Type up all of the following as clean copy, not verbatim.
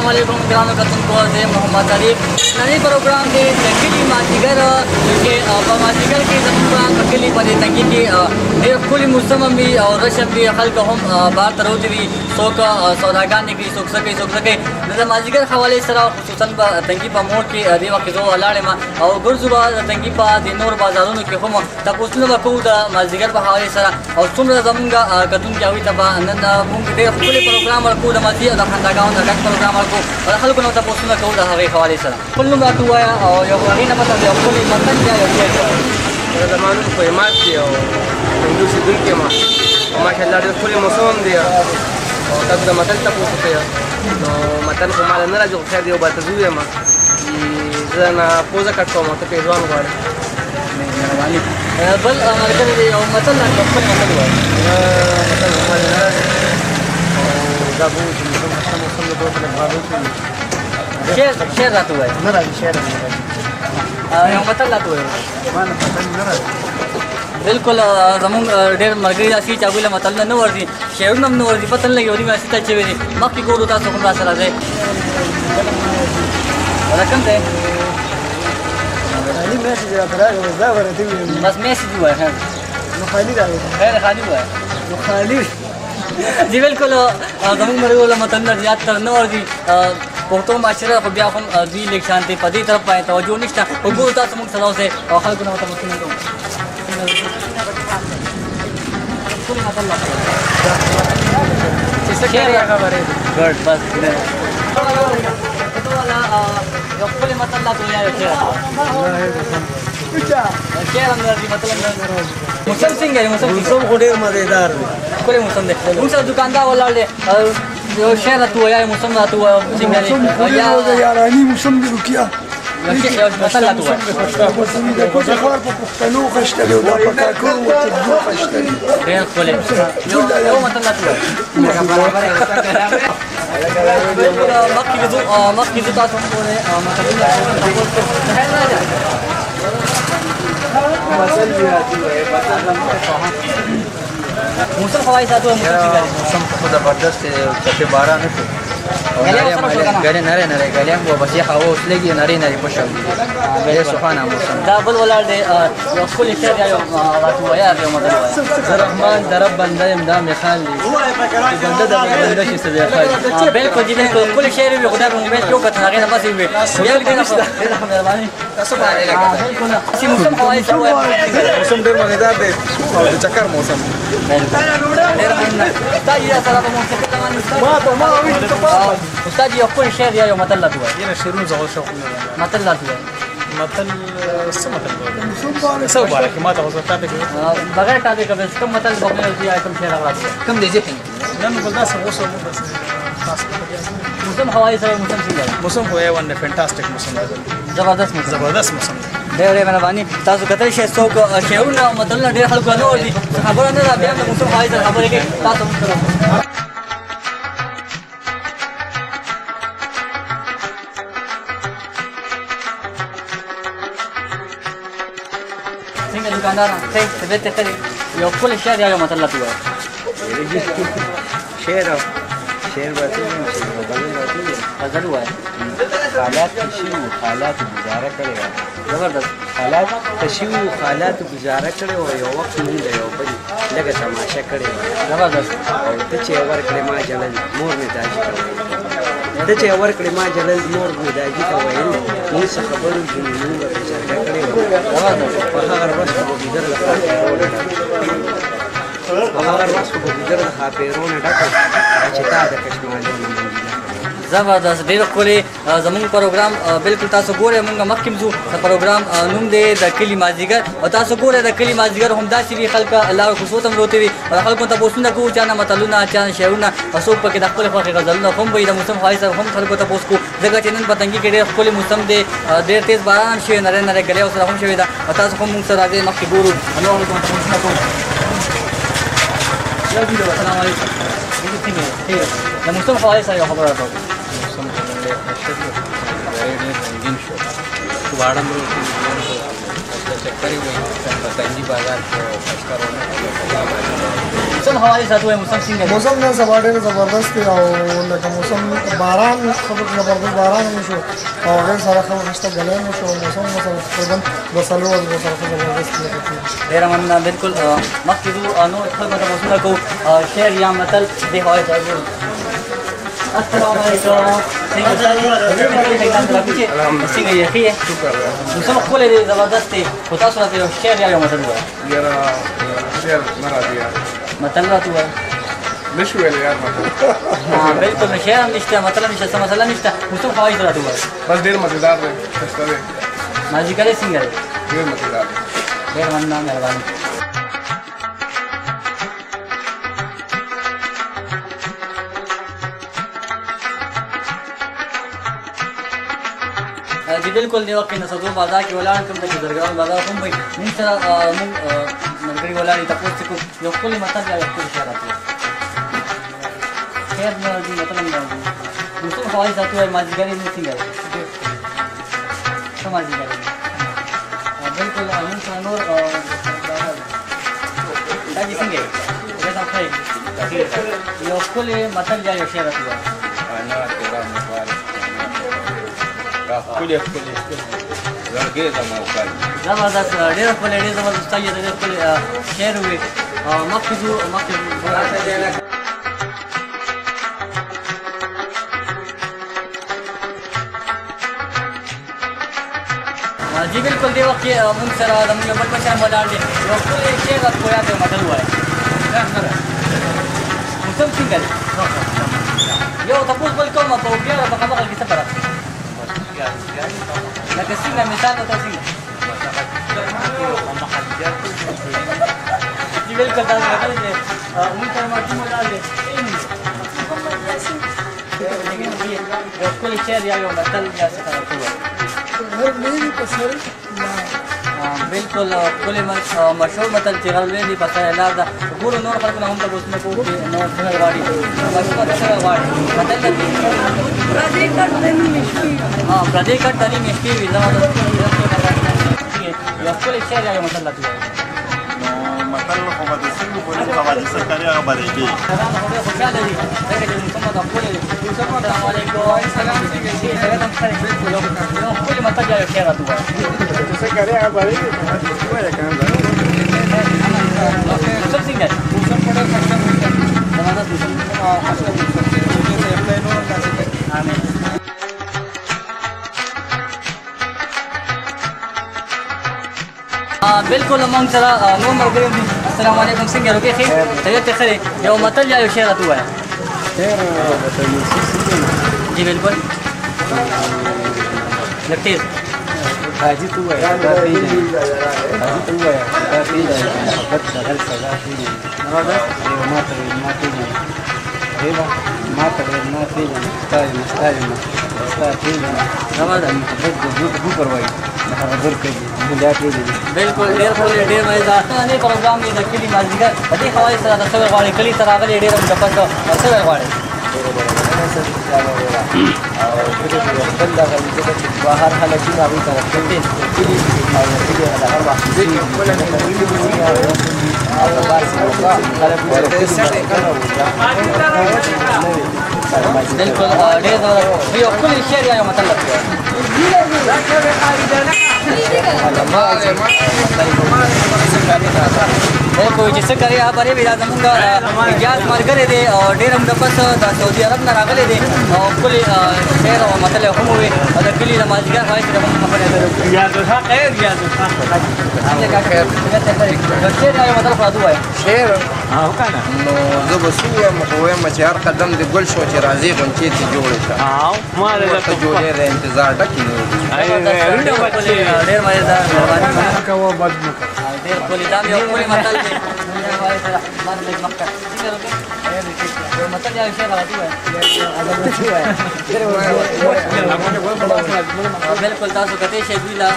अस्सलामुअलैकुम ग्राम कतुनको से मोहम्मद अरीफ नई प्रोग्राम के तंगीली माजीगर के माजीगर के जमुना तंगीली पर तंगी की खुली मुस्तम भी और रशब भी खल को हम बार तरौती भी सोक सौदागार निकली सोक सके नजर माजीगर हवाले सरा खुसूसन तंगी पर मोड़ के देवा के जो अलाड़े में और गुरजुबा तंगी पर दिनोर बाजारों के हम तपोसन बकूद माजीगर पर हवाले सरा और सुमर जमुंगा कतुन क्या हुई तबा नन मुंगे खुले प्रोग्राम और कूद मजी और खंडागांव नगद प्रोग्राम को और हल को नता पोसना को दा हवे हवाले सरा कुल्लू का हुआ और यो वही न पता यो खुली मतन क्या यो क्या जमानो को हिमात दिया हिंदू से दुल के मां माशाल्लाह दे खुले मौसम दिया और तब दा मतन तक होते हैं तो मतन को माल न राजो खैर दियो बात जुए मां जना पोजा कटको मत पे जवान वाले मेहरबानी बल अमरकर दे यो मतन ना कपन मतन हुआ मतन हमारे न जाबू मौसम में दो तने भागो शेर रात हुआ है न राज शेर यो मतन लात हुआ है मान मतन न राज बिल्कुल जमुन डेर मरगरी सी चागुला मतल न वर्दी शेर नम न वर्दी पतन लगी ओरी में सीता चेवेरी मक्की को रोता सो हमरा सरा दे रकम दे खाली मैसेज आता है ज़ावर है बस मैसेज हुआ है नो खाली रहा खैर खाली हुआ है नो खाली जी बिल्कुल जमुन मरगोला मतल न याद कर न वर्दी बहुतो माशरा को बिया हम दी लेक शांति पदी तरफ पाए तवज्जो निष्ठा को गोता समुक सलाव से और खल को न मतलब सुन दो कुल मतल ला इससे क्या खबर है गुड बस तो वाला यो कुल मतल ला तो यार क्या क्या अंदर दी मतलब मुसम सिंह है मुसम घोड़े मजेदार कुल मुसम दे मुसम दुकानदार वाला ले यो शेर तू यार मुसम तू सिंह यार ani musam rukia مثلا تو كنت خارب بختلو خشتري ولا بكاكو وتبدو خشتري غير خلي يوم مثلا تو مكي جو تاسو کوله موسم هواي ساتو موسم خود زبردست چته باران نه غالي نره غالي هم بس هوا وسلګي نره پښو غالي سبحان موسم دا بل ولر دی یو خپل شهر یو راتو یا یو مدل رحمان درب بنده امدام خان دی بنده د بنده شي سبي خان بالکل دې خپل شهر یو خدای په نیمه کې کته هغه نه بس وي بیا دې نه مهرباني تاسو باندې بالکل اسی موسم هواي سره موسم ډېر مزیدار دی او د چکر موسم ډېر مزیدار تا یې سره په موسم کې تمام ما استاد یو خپل شهر یا یو مدل لته وای یره شروع زغ شو مدل لته وای متل سو بارك ما تغزر تابك بغیر ټاپک به کوم مطلب بغیر دی کوم شهر راځي كم دي جيبين نن قلنا سوسو بس موسم هواي سره موسم څنګه موسم هو ون فانتاستيك موسم زبردست موسم زبردست موسم ډېر مهرباني تاسو کتل شي څوک شهرونه مطلب ډېر خلکو نه ورځي خبره نه بیا د موسم هواي سره خبرې کوي تاسو څنګه دکاندار ته ثبت کړی یو خپل شهر یا یو مطلب دی شعر غزل وای حالات تشیو حالات گزاره کړي زبردست حالات تشیو حالات گزاره کړي او یو وخت مونږ یو بل لګه تماشا کړي زبردست او ته چې ور کړې ما جلل مور می داجي کوي ته چې ور کړې ما جلل مور می داجي کوي نو څه خبرو جنونو د شرکت کړي زبردست په هغه ورځ په ګذر لپاره هغه ورځ په ګذر د خاطرونو ډکه چې تا د کشمالونو زبردست ډېر ښکلی زموږ پروګرام بالکل تاسو ګورئ موږ مخکې ځو د پروګرام نوم دی د کلي مازدیګر او تاسو ګورئ د کلي مازدیګر همداسې وي خلک الله خصوص هم روتې وي او خلکو ته پوښتنه کوو چا نه متلونه چا نه شعرونه او څوک پکې د خپلې خوښې غزلونه هم وایي د موسم هواي سره هم خلکو ته پوښت کوو ځکه چې نن په تنګي کې ډېر ښکلی موسم دی ډېر تېز باران هم شوی نری نری ګلۍ ورسره هم شوې ده او تاسو هم موږ سره راځئ مخکې ګورو نور خلکو ته پوښتنه کوو السلام علیکم د موسم هواي سره یو خبره راته रंगीन शो वाड़म चक्कर ही वही पतंगी बाजार موسم حواله ساتو موسم څنګه دی؟ موسم نن سبا ډېر زبردست دی او لکه موسم باران خبر زبردست باران وشو او ډېر سره خبر رښتا غلې مو شو موسم مثلا تقریبا بسلو او بسره زبردست دی. ډېر مننه بالکل مخکې نو خدمت موصوله کو شعر یا متل دی هوای ځای السلام علیکم څنګه یې ښه موسم ښکلی دی زبردست دی خو تاسو راته یو شعر یا یو متل ووایه یاره شعر نه راځي یار متل راته ووایه نه شو ویلی یار متل بالکل نه شعر هم نشته متل هم نشته څه مسله نشته موسم ښه راته ووایه بس ډېر مزېدار دی ښایسته دی مازدیګری څنګه دی ډېر مزېدار دی ډېر مننه مهرباني जी बिल्कुल دی وخت نه سدو بازار کې ولاړ کوم د بزرګان بازار هم وي نن سره موږ منګري ولاړ تاسو کو یو کلی مطلب یا یو کلی شهر راځي خیر نه دی مطلب نه موږ هواي ذاتو مازیګری نه څنګه څه مازیګری بالکل نن سره نور دا دي څنګه دا څنګه یو کلی مطلب یا یو شهر راځي انا تیرا موبایل کلی زړګې زما وکړ زبردست ډېر ښکلی ډېر زبردست یې ډېر ښکلی شعر وویل مخکې ځو مخکې جی بالکل دی وخت کې موږ سره زموږ یو بل مشر ولاړ دی یو ښکلی شعر راته وایه ته متل ووایه موسم څنګه دی یو تپوس بل کوم په بیا په خبره کې څه فرق لکه څنګه مثال ورته څنګه جی بالکل تاسو راغلی دی موږ سره ماشوم ولاړ دی یو ښکلی شعر یا یو متل یا څه راته ووایه بالکل ښکلی مشهور متل چې غلبې دي په سره لار ده ګورو نور خلکو نه هم تپوسونه کوو چې نور څنګه غواړي ماشومه څنګه غواړي متل دی پردې کټ تلي مشکې وي زما یو ښکلی شعر یا یو متل راته ووایه متل خو به د څنګه پورې قواعد کوي هغه بدلېږي خدای خوشحاله دي ځکه چې موسم دا ښکلی دی السلام علیکم سلام یو ښکلی متل یا یو شعر راته ووایه څه کوي هغه بدلېږي موسم څنګه دی زبردست آمین بالکل موږ سره نور ملګري دي السلام علیکم څنګه روکې ښې طبیعت ښه دی یو متل یا یو شعر راته ووایه جی بالکل لږ تېز حاجی تو وای دا پیژنې حاجی تو وای دا پیژنې محبت د هر سزا پیژنې ما ته پیژنې ما ته پیژنې ستا پیژنې محبت د بو پر وای هغه ورکړي دا پیژنې بالکل ډېر ښکلی ډېر مزېدار نن پروګرام دی د کلي مازدیګر په دې حوالې سره د څه غواړې کلي ته راغلې ډېر مدفن څه غواړې او بل دغه بهر خلک چې هغوی ته راځي کلي او کلي هغه هر وخت بالکل ډېر زبردست یو ښکلی شعر یا یو متل راته بالکل چې څه کوي هغه بری وي دا زمونږ اجاز ملګری دی او ډېر همدپس د سعودي عرب نه راغلی دی او ښکلي شعر او متل یې هم وویل او د کلي د مازدیګر هغه چې هم خبرې شعر یا یو متل خو راته ووایه شعر نو زه به څه ووایم خو وایم چې هر قدم دې ګل شو چې راځې غونچې ته جوړې شه ورته جوړې د انتظار ډکې نه ډېر مزېدار مهرباني کوه بد مه کوه ډېر ښکلي دا مې یو ښکلی متل دی یو متل یا یو شعر راته ووایه بالکل تاسو کتې شئ دوی له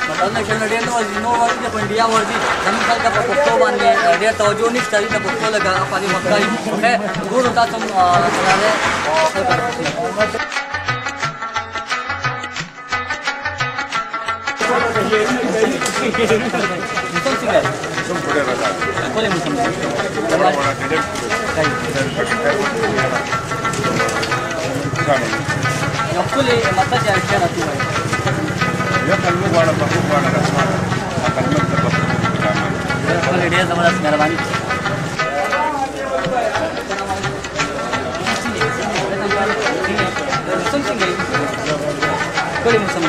متلونه شعرونه ډېر نه ورځي نور ورځي په انډیا ورځي زموږ خلک په پښتو باندې ډېر توجه نشته دوی د پښتو لکه افغاني مکاري خیر ګورو تاسو كل موسم یو کلی مطلب چې اشاره کوي یو کلمه غواړم په خو غواړم رسمه کلمه ته په کلی ډېر زبردست مهرباني کلی موسم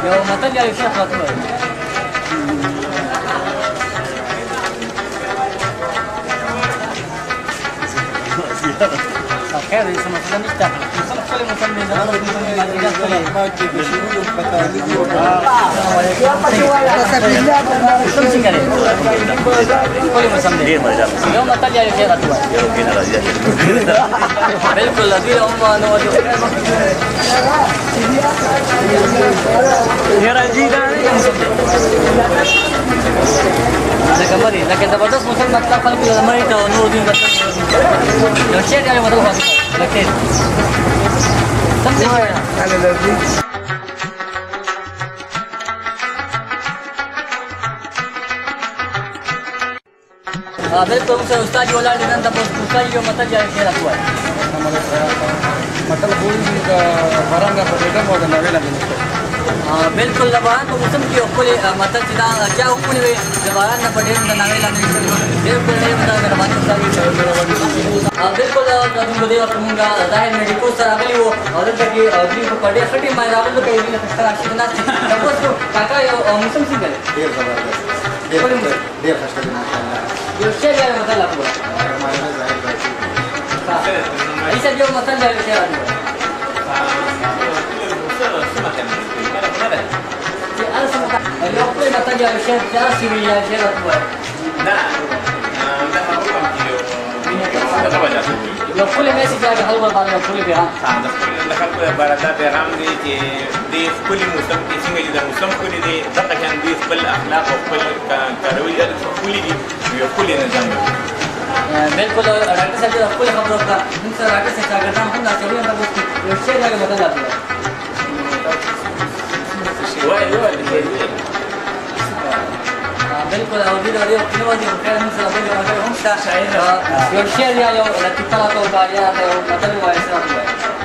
یو مطلب یا اشاره کوي خير يسمى كذا نفتح نسمى كل مسمى زمان مسمى ما تيجي كل مسمى يوم تلي على خير أتوا بالكل الذي هم نوجه خير جيدا لكن مري لكن زبردست مسلم مطلق خلق المري تو نور الدين لو شيء يعني مطلق لكن سمع على الذي بالکل اوس استاد یو لاړ نن تاسو استاد یو مطلب جاری کړی راځوي مطلب پوری باران په دې مو د نوې لاندې بالکل د باران په موسم کې خپل مطلب چې دا چا خپل وي د باران په ډېر د نوې لاندې بالکل ډېر مهرباني استاد بالکل د دې وخت موږ ظاهر میډیکو سره غلي وو او دلته کې دوی په ډېر خټي ما راغلو کې دې څه راشي نه تاسو کاکا یو موسم څنګه ډېر زبردست ډېر خسته دي ماشاءالله یو شی دی مطلب پورا ایسا جو مطلب دی شی راځي چې اصل یو خپل مطلب دی شی تاسو وی یا شی راځي یو خپل میسج دی هغه باندې خپل پیغام دخل بردا پیغام دی چې د خپل موسم کې څنګه د موسم کړی دی دغه شان دی خپل اخلاق او خپل کاروي د خپل دی یو خپل نظام دی بالکل ډاکټر صاحب خپل خبرو کا موږ سره ډاکټر صاحب څنګه هم دا چوي هم تاسو یو شی دا مطلب راځي بالکل او دې راډیو کې نو دې خیر موږ سره بل یو هم شاعر یو شعر یا یو لطیفه راته وکړه یا یو مطلب وایي سره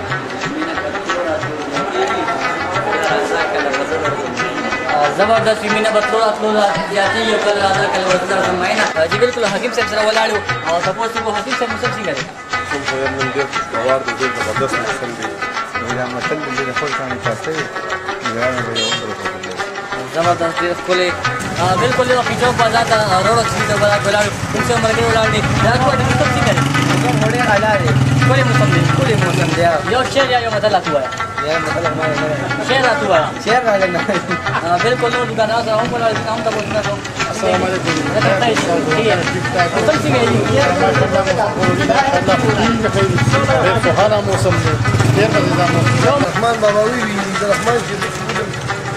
زبردست مینه بتلو اتلو جاتی یو کله راځه کله ورته سماینا چې بالکل حکیم صاحب سره ولاړو او تاسو کو حکیم صاحب مسل څنګه دی ټول خو نن دې اوار دې زبردست مسل دی دا مسل دې خپل ځان تاسو یې یو زبردست خپل بالکل یو پیچو بازار ته روړو چې دا ولاړو څنګه مرګ ولاړ دی دا کو دې مسل څنګه دی وړي اعلی دی کله مسل دی کلی موسم دی یو شعر یا یو مطلب اتوا یا مطلب ما شعر اتوا شهر راغلی نه بالکل نو دکانه سره هم ولاړ کام ته وځنه السلام علیکم مسل څنګه دی سهاله موسم دی ډېر مزیدار موسم رحمان باباوی وی د رحمان چې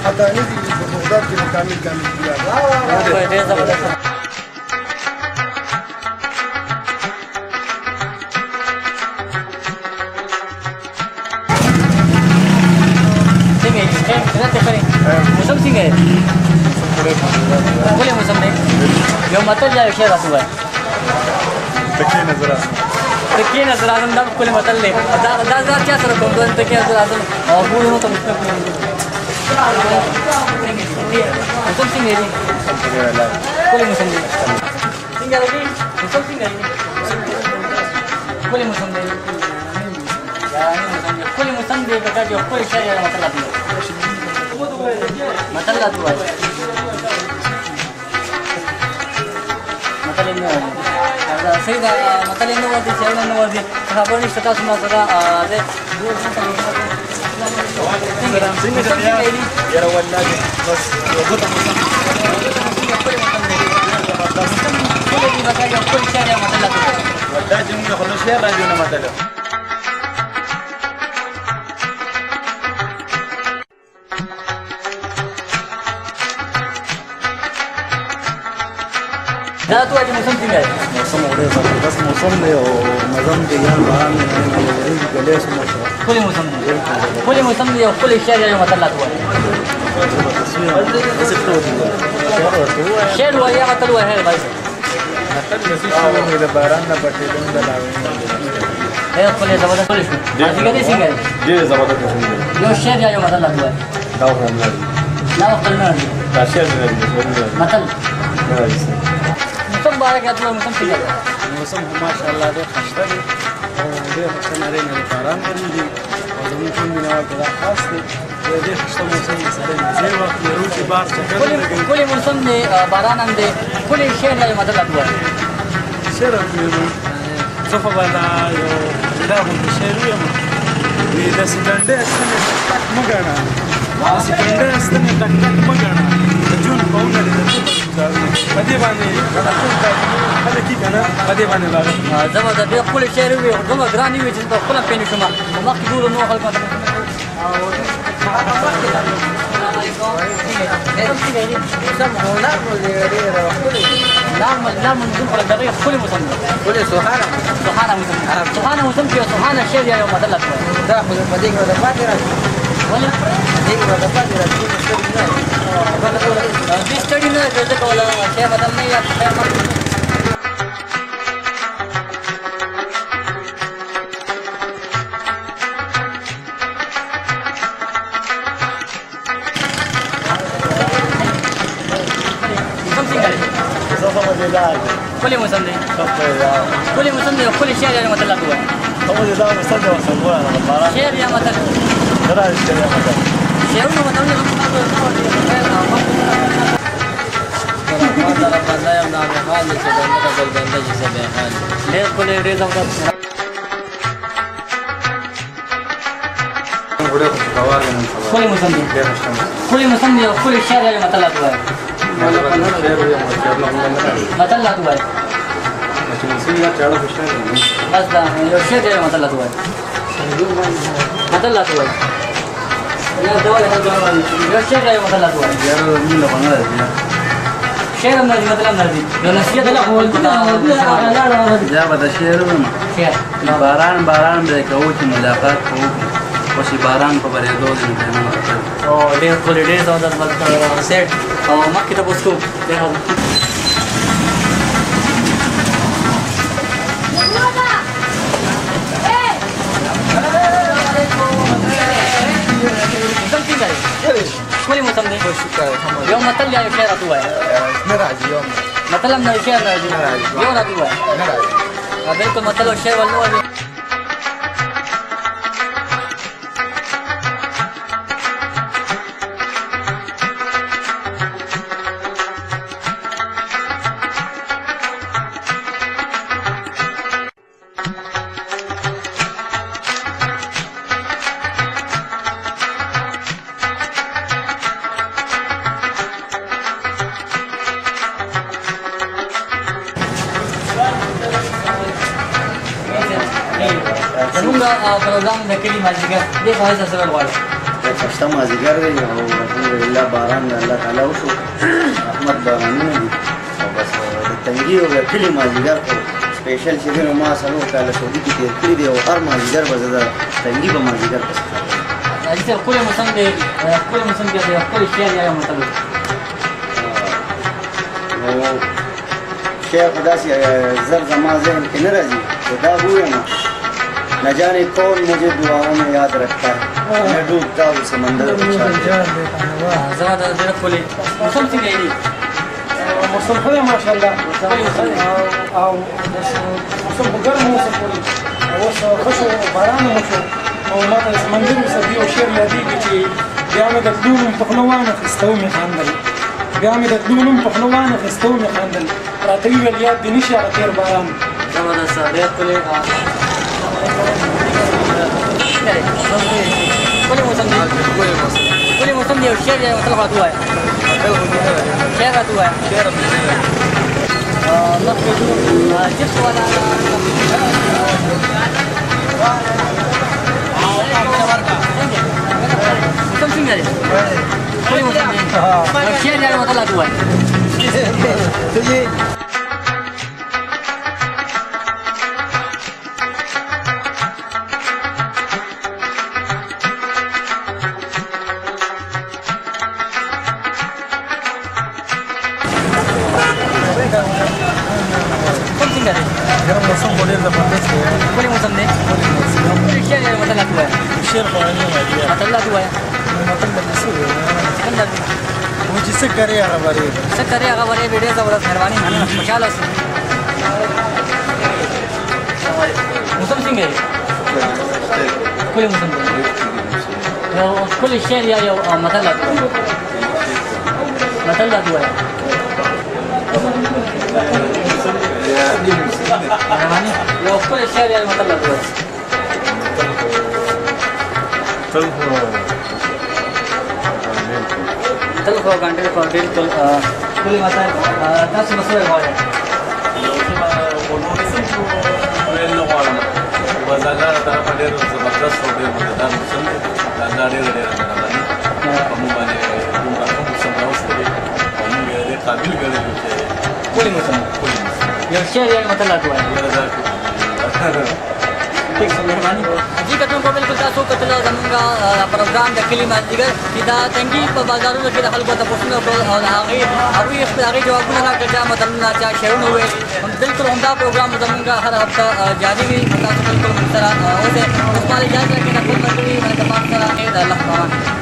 حتی نه دي په بغداد کې کامل دي ډېر زبردست موسم څنګه دی کله موسم دی یو مطلب یا شعر راځوي تکي نظر تکي نظر اعظم دا کله مطلب دی دا چا سره کوم تکي نظر اعظم او ګورو ته مستقیم موسم څنګه دی کله موسم دی څنګه دی موسم څنګه دی کله موسم دی کله موسم دی کله یو کله شعر مطلب دی مطلب تو ہے مطلب صحیح دا مطلب نو ورته چې نو ورته خبر نشته تاسو ما سره ده څنګه دی یاره والله بس یو ګوته دا چې موږ خو نو شعر راځو نه مطلب دا تو اجي موسم څنګه دی موسم ډېر زبردست موسم دی او نظم دی یا باران دی ګلې سم کله موسم دی کله موسم دی او کله شعر یو مطلب تو شعر ویا مطلب ہے بھائی متل نسی شو د باران نه پټېدل د لاوې ډېر ښکلی زبردست ښکلی شو مازدیګر یې څنګه دی ډېر زبردست څنګه یو شعر یا یو متل راته ووایه دا هم نه دی دا وخت نه راځي دا شعر نه دی متل نه راځي موسم باره کې راته موسم څنګه دی موسم هم ماشاءالله ډېر ښایسته دی او ډېر ښایسته نارې نارې باران ورېږي او زموږ ټول مینهوال ته دا خاص دی ډېر ښایسته موسم دی سړی مزې واخلي روټې بار چکر ولګوي ښکلی موسم دی باران هم دی ښکلی شعر یا یو متل راته ووایه شعر زه خو به دا یو دا غوندې شعر ویم وي داسې ډنډې ستنې ټک مه ګڼه داسې ډنډې ستنې ټک ټک مه ګڼه د جون قومونه دې د ګزارونه په دې باندې خلک یې که نه په دې باندې لاړل زه به د ډېر ښکلی شعر وي دومره ګرانې وي چې زه خپله پوه نه شم خو مخکې ګورو نورو خلکو ته نارمل موسم خو دغه ښکلی موسم دی ولې سوهانه سوهانه موسم کې یو سوهانه شعر یا یو متل راته ووایه دا خو په دې کې د پاتې راځي ولې دې کې د پاتې راځي دې سټډي نه کوي ځکه ولا شعر متل نه یا شعر متل ښکلی موسم دی ښکلی موسم دی ښکلی شعر یا متل راته ووایه شعر یا متل شعرونه متلونه ډېر ښکلی ډېر زبردست ښکلی موسم دی ښکلی موسم دی ښکلی شعر یا متل راته ووایه متل راته ووایه بس دا یو شعر یا متل راته ووایه متل راته ووایه یو شعر یا متل راته ووایه شعر هم راځي متل هم راځي یو نصیحت الله قول دا به د شعر ویم باران باران به کوو چې ملاقات کوو خو چې باران په بارېدو دی او ډېر ښکلی ډېر زبردست سیټ او مخکې ته پوسټ کوو ډېر موسم څنګه دی ښکلی موسم دی یو متل یا یو شعر راته ووایه نه راځي یو متل هم نه شعر نه راځي یو راته ووایه نه راځي بلکل متل او شعر ول نه وایي زموږ پروګرام د کلي مازدیګر دې په وجه سره غواړم ښایسته مازدیګر دی او الحمدلله باران د الله تعالی وشو رحمت بارانونه دي او بس د تنګي او د کلي مازدیګر خو سپیشل چې دی نو ما څلور کاله سعودي کې تېر کړي دي او هر مازدیګر به زه د تنګي به مازدیګر پسې حاجي صاحب ښکلی موسم دی ښکلی موسم کې دی ښکلی شعر یا یو متل نو شعر خو داسې زر زما ذهن کې نه راځي خو دا ووایم न जाने कौन मुझे दुआओं में याद रखता है मैं डूबता हूँ समंदर में زما د ډېر ښکلی موسم څنګه دی موسم ښه دی ماشاءالله او موسم په ګرم موسم پورې اوس ښه شو باران هم وشو او ما ته د سمندر وسدي یو شعر یادېږي چې بیا مې د تلو نوم په خوله وانخېسته ومې خندل بیا مې د تلو نوم په خوله وانخېسته ومې خندل راته وویل یاد دې نه شي هغه تېر باران زبردست ډېر ښکلی ښکلی موسم دی ښکلی موسم دی یو شعر یا یو متل راته ووایه شعر راته ووایه مخکې ځو جپس والا موسم څنګه دی ښکلی موسم دی یو شعر یا یو متل راته ووایه څنګه دی ګرم موسم خو ډېر زبردست دی ښکلی موسم دی شعر یې متل راته ووایه شعر خو نه دی متل راته ووایه مطلب د څه دی څنګه دی و چې څه کوي هغه بری څه کوي هغه ورې ډېر زبردست مهرباني مننه خوشحاله اوسئ موسم څنګه دی ښکلی موسم دی یو ښکلی شعر یا یو متل راته ووایه متل راته ووایه مهرباني یو ښکلی شعر یا متل راته ووایه تل خو ګانټې خو ډېر ښکلي متل تاسو به څه وایئ ویل نه غواړم بس الله طرفه ډېر زبردست او ډېر مزېدار موسم دی الله ډېره مهرباني په موږ باندې دومره ښه موسم راوستی دی او موږ یې ډېر قابل ګڼلي چې ښکلی موسم یو شعر یا متل راته وایئ ٹھیک ہے مہربانی جی کتونکو بالکل تاسو کتل زمونږ پروګرام د کلي مازدیګر چې دا تنګي په بازارونو کې د خلکو ته پوښتنه وکړل او هغوی خپل هغې جوابونه راکړل چا متلونه چا شعرونه وویل بالکل همدا پروګرام زمونږ هر هفته جاري وي تاسو بالکل موږ سره اوسئ اوس مهال اجازه راکړئ د خپل ملګري ملک پاک سره د الله پامان